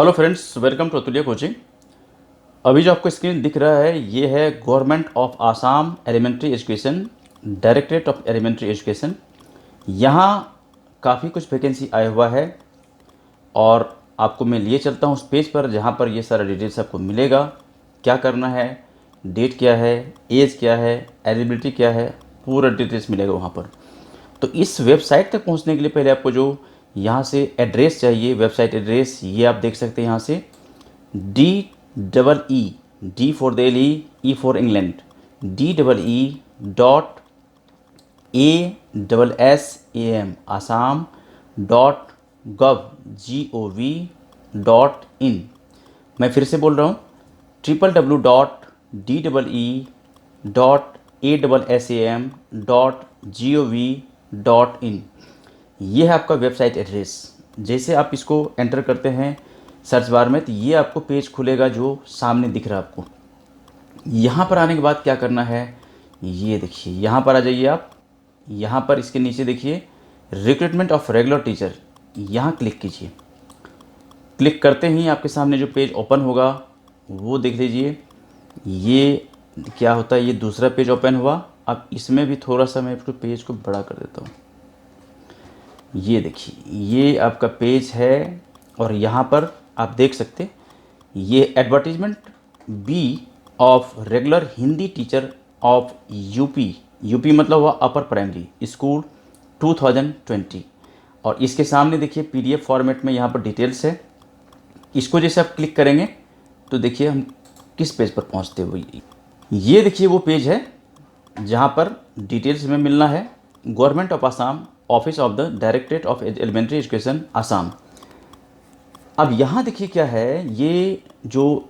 Hello friends, welcome to Atulya coaching. अभी जो आपको स्क्रीन दिख रहा है ये है government of Assam elementary education, directorate of elementary education. यहाँ काफ़ी कुछ वैकेंसी आया हुआ है और आपको मैं लिए चलता हूँ उस पेज पर जहाँ पर ये सारा डिटेल्स आपको मिलेगा। क्या करना है, डेट क्या है, एज क्या है, एलिजिबिलिटी क्या है, पूरा डिटेल्स मिलेगा वहाँ पर। तो इस वेबसाइट तक पहुंचने के लिए पहले आपको जो यहाँ से एड्रेस चाहिए, वेबसाइट एड्रेस, ये आप देख सकते हैं यहाँ से D for Delhi, E for England, DEE.ASSAM Assam .gov.in। मैं फिर से बोल रहा हूँ www.DEE.ASSAM.gov.in। ये है आपका वेबसाइट एड्रेस। जैसे आप इसको एंटर करते हैं सर्च बार में तो ये आपको पेज खुलेगा जो सामने दिख रहा है आपको। यहाँ पर आने के बाद क्या करना है, ये देखिए यहाँ पर आ जाइए आप। यहाँ पर इसके नीचे देखिए रिक्रूटमेंट ऑफ रेगुलर टीचर, यहाँ क्लिक कीजिए। क्लिक करते ही आपके सामने जो पेज ओपन होगा वो देख लीजिए। ये क्या होता है, ये दूसरा पेज ओपन हुआ। अब इसमें भी थोड़ा सा मैं इसको पेज को बड़ा कर देता हूँ। ये देखिए ये आपका पेज है और यहाँ पर आप देख सकते ये advertisement be of regular Hindi teacher of UP मतलब हुआ अपर प्राइमरी स्कूल 2020। और इसके सामने देखिए PDF फॉर्मेट में यहाँ पर डिटेल्स है। इसको जैसे आप क्लिक करेंगे तो देखिए हम किस पेज पर पहुँचते हुए, ये देखिए वो पेज है जहाँ पर डिटेल्स में मिलना है government of Assam, office of the directorate of elementary education Assam. अब यहाँ देखिए क्या है, ये जो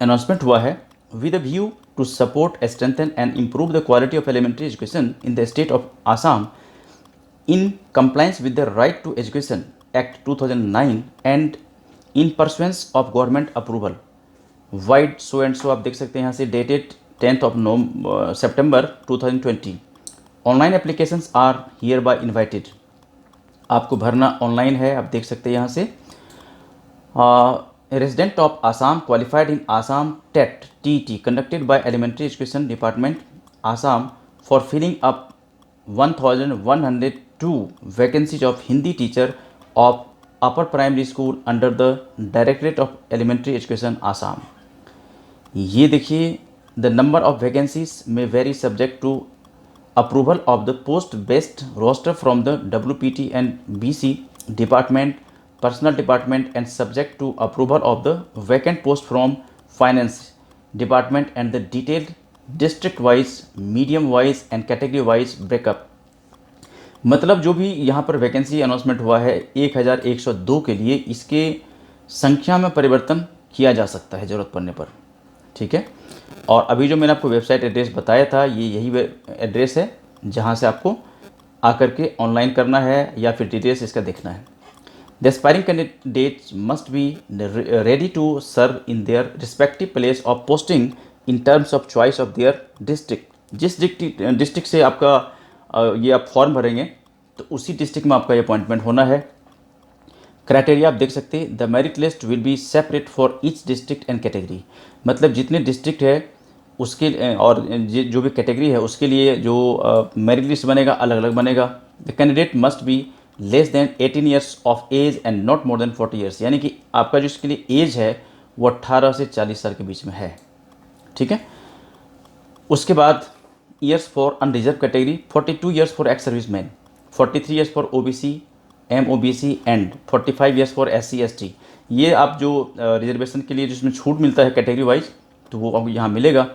अनाउंसमेंट हुआ है with a view to support, strengthen and improve the quality of elementary education in the state of Assam in compliance with the right to education act 2009 and in pursuance of government approval vide so and so. आप देख सकते हैं यहाँ से dated 10 सितंबर 2020। Online applications are hereby invited. आपको भरना online है, आप देख सकते हैं यहाँ से। Resident of Assam qualified in Assam TET TET conducted by elementary education department Assam for filling up 1102 vacancies of Hindi teacher of upper primary school under the directorate of elementary education Assam. ये देखिए द नंबर ऑफ वैकेंसीज में very subject to approval of the post based roster from the WPT and BC department, personnel department and subject to approval of the vacant post from finance department and the detailed district wise, medium wise and category wise breakup। मतलब जो भी यहाँ पर vacancy announcement हुआ है 1102 के लिए, इसके संख्या में परिवर्तन किया जा सकता है ज़रूरत पड़ने पर, ठीक है। और अभी जो मैंने आपको वेबसाइट एड्रेस बताया था ये यही एड्रेस है जहाँ से आपको आकर के ऑनलाइन करना है या फिर डिटेल्स इसका देखना है। The aspiring candidates must be ready to serve in their respective place of posting in terms of choice of their district. जिस डिस्ट्रिक्ट से आपका ये आप फॉर्म भरेंगे तो उसी डिस्ट्रिक्ट में आपका ये अपॉइंटमेंट होना है। क्राइटेरिया आप देख सकते हैं, the merit list will be separate for each district and category. मतलब जितने डिस्ट्रिक्ट है उसके और जो भी कैटेगरी है उसके लिए जो मेरिट लिस्ट बनेगा अलग अलग बनेगा। The candidate must be less than 18 years of age and not more than 40 years. यानी कि आपका जो इसके लिए एज है वो 18 से 40 साल के बीच में है, ठीक है। उसके बाद years for unreserved category 42 years for ex serviceman, 43 years for OBC MOBC and 45 years for SC ST। ये आप जो रिजर्वेशन के लिए जिसमें छूट मिलता है कैटेगरी वाइज तो वो आपको यहाँ मिलेगा।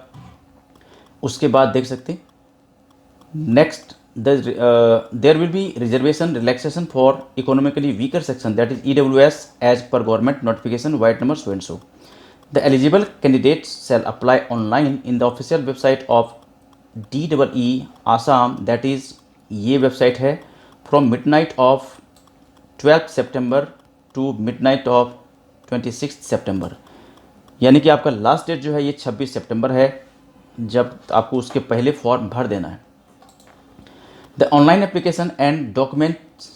उसके बाद देख सकते next there will be reservation relaxation for economically weaker section that is EWS as per government notification vide number so and so. The eligible candidates shall apply online in the official website of DEE Assam, that is ये website है, from midnight of 12 September to midnight of 26 September. यानी कि आपका last date जो है ये 26 सितंबर है जब आपको उसके पहले फॉर्म भर देना है। The online application and documents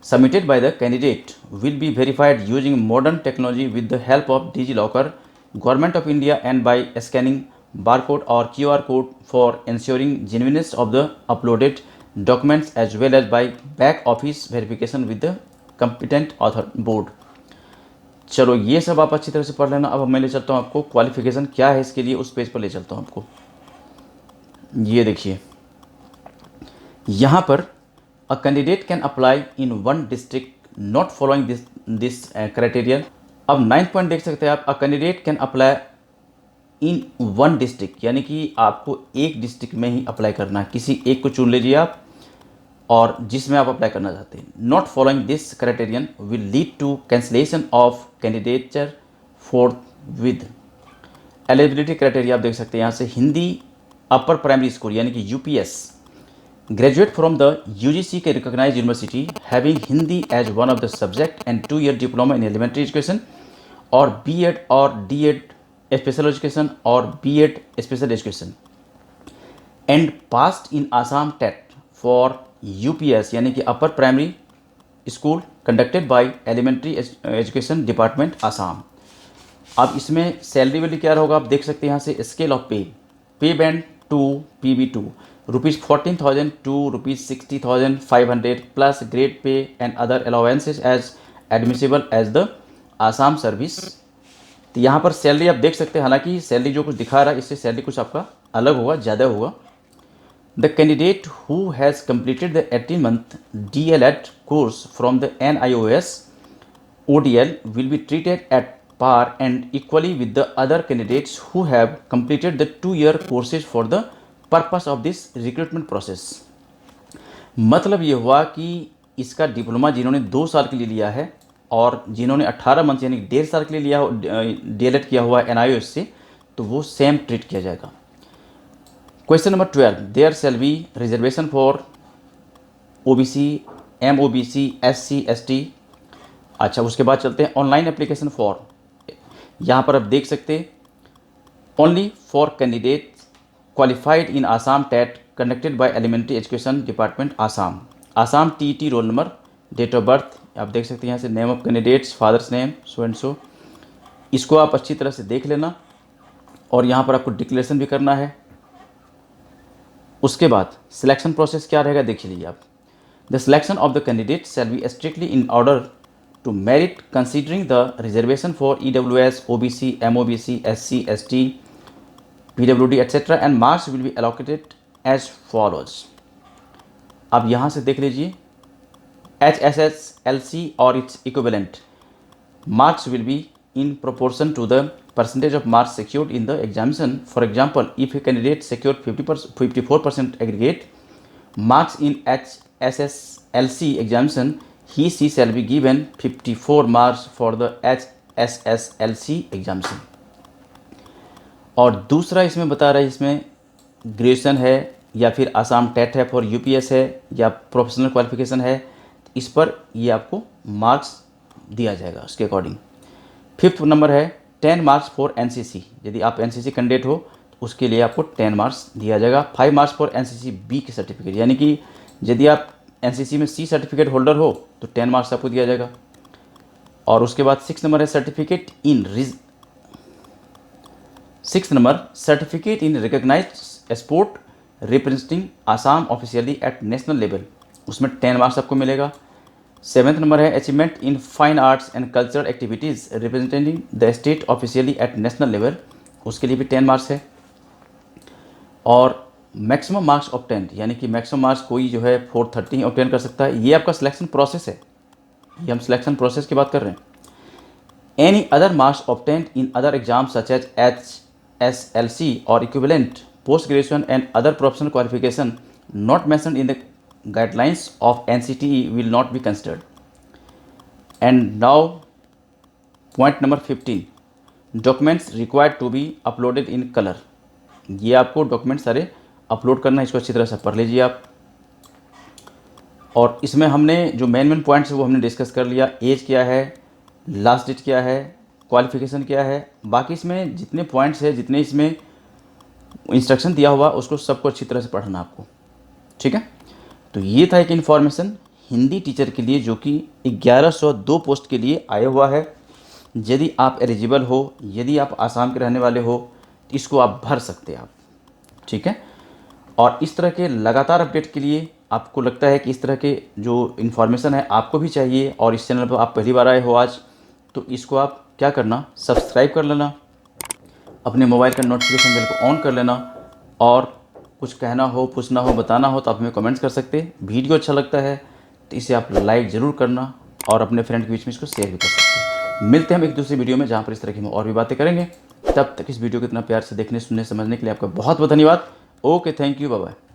submitted by the candidate will be verified using modern technology with the help of DigiLocker, Government of India, and by scanning barcode or QR code for ensuring genuineness of the uploaded documents as well as by back office verification with the competent author board। चलो ये सब आप अच्छी तरह से पढ़ लेना। अब मैं ले चलता हूँ आपको क्वालिफिकेशन क्या है इसके लिए, उस पेज पर ले चलता हूँ आपको। ये देखिए यहाँ पर a candidate can apply in one district not following this criteria। अब 9th पॉइंट देख सकते हैं आप, a candidate can apply in one district, यानी कि आपको एक डिस्ट्रिक्ट में ही अप्लाई करना है, किसी एक को चुन लीजिए आप और जिसमें आप अप्लाई करना चाहते हैं। Not following this criterion will lead to cancellation of candidature for with eligibility criteria. आप देख सकते हैं यहाँ से हिंदी अपर प्राइमरी स्कूल यानी कि UPS graduate from the UGC के recognised university having Hindi as one of the subject and 2 year diploma in elementary education और बीएड और डीएड स्पेशल एजुकेशन और B Ed special education and passed in Assam TET for UPS यानी कि upper primary school conducted by elementary education department Assam. अब इसमें salary value क्या होगा आप देख सकते हैं यहाँ से scale of pay band 2 PB2 ₹14,000 to ₹60,500 plus grade pay and other allowances as admissible as the Assam service. तो यहाँ पर सैलरी आप देख सकते हैं, हालांकि सैलरी जो कुछ दिखा रहा है इससे सैलरी कुछ आपका अलग होगा, ज़्यादा होगा। The candidate who has completed the 18-month DLED course from the NIOS ODL will be treated at par and equally with the other candidates who have completed the 2-year courses for the purpose of this recruitment process। मतलब ये हुआ कि इसका diploma जिन्होंने 2 साल के लिए लिया है और जिन्होंने 18 मंथ यानी 1.5 साल के लिए लिया DLED किया हुआ है NIOS से, तो वो सेम ट्रीट किया जाएगा। Question number 12, there shall be reservation for OBC, MOBC, SC, ST। अच्छा, उसके बाद चलते हैं ऑनलाइन एप्लीकेशन फॉर। यहाँ पर आप देख सकते हैं only for candidate qualified in Assam TET conducted by elementary education department Assam. Assam TET roll number, date of birth आप देख सकते हैं यहाँ से, name of candidates, father's name so and so. इसको आप अच्छी तरह से देख लेना और यहाँ पर आपको डिक्लेरेशन भी करना है। उसके बाद सिलेक्शन प्रोसेस क्या रहेगा देख लीजिए आप। The selection of the candidate shall be strictly in order to merit considering the reservation for EWS, OBC, MOBC, SC, ST, PWD etc. and marks will be allocated as follows। अब यहाँ से देख लीजिए HSSLC or its equivalent marks will be in proportion to the percentage of marks secured in the examination। For example, if a candidate secured 54% aggregate marks in HSSLC examination, he shall be given 54 marks for the HSSLC examination। और दूसरा इसमें बता रहा है, इसमें graduation है या फिर आसाम टेट है फॉर यूपीएस है या प्रोफेशनल क्वालिफिकेशन है, इस पर ये आपको मार्क्स दिया जाएगा उसके अकॉर्डिंग। 5th नंबर है 10 मार्क्स फॉर NCC। यदि आप NCC कैंडिडेट हो तो उसके लिए आपको 10 मार्क्स दिया जाएगा। 5 मार्क्स फॉर NCC B की सर्टिफिकेट, यानी कि यदि आप NCC में C सर्टिफिकेट होल्डर हो तो 10 मार्क्स आपको दिया जाएगा। और उसके बाद 6 नंबर है certificate in 6 number certificate in recognised sport representing Assam officially at national level, उसमें 10 मार्क्स आपको मिलेगा। 7th नंबर है achievement in fine arts and cultural activities representing the state officially at national level, उसके लिए भी 10 मार्क्स है। और मैक्सिमम मार्क्स ऑब्टेन, यानी कि मैक्सिमम मार्क्स कोई जो है 430 ऑब्टेन कर सकता है। ये आपका सिलेक्शन प्रोसेस है, ये हम सिलेक्शन प्रोसेस की बात कर रहे हैं। Any other marks obtain in other exam such as HSLC और equivalent post graduation and other professional qualification not mentioned in the guidelines of NCTE will not be considered। And now point number 15, documents required to be uploaded in color। ये आपको document सारे upload करना है, इसको अच्छी तरह से पढ़ लीजिए आप। और इसमें हमने जो मेन पॉइंट्स है वो हमने डिस्कस कर लिया। एज क्या है, लास्ट डेट क्या है, क्वालिफिकेशन क्या है, बाकी इसमें जितने पॉइंट्स है, जितने इसमें इंस्ट्रक्शन दिया हुआ उसको सबको अच्छी तरह से पढ़ना आपको, ठीक है। तो ये था एक इन्फॉर्मेशन हिंदी टीचर के लिए जो कि 1102 पोस्ट के लिए आया हुआ है। यदि आप एलिजिबल हो, यदि आप आसाम के रहने वाले हो, तो इसको आप भर सकते हैं आप, ठीक है। और इस तरह के लगातार अपडेट के लिए आपको लगता है कि इस तरह के जो इन्फॉर्मेशन है आपको भी चाहिए और इस चैनल पर आप पहली बार आए हो आज, तो इसको आप क्या करना, सब्सक्राइब कर लेना, अपने मोबाइल का नोटिफिकेशन बेल को ऑन कर लेना, और कुछ कहना हो, पूछना हो, बताना हो तो आप हमें कमेंट्स कर सकते हैं। वीडियो अच्छा लगता है तो इसे आप लाइक ज़रूर करना और अपने फ्रेंड के बीच में इसको शेयर भी कर सकते हैं। मिलते हैं हम एक दूसरी वीडियो में जहाँ पर इस तरह की हम और भी बातें करेंगे। तब तक इस वीडियो को इतना प्यार से देखने, सुनने, समझने के लिए आपका बहुत बहुत धन्यवाद। Okay, thank you, bye bye.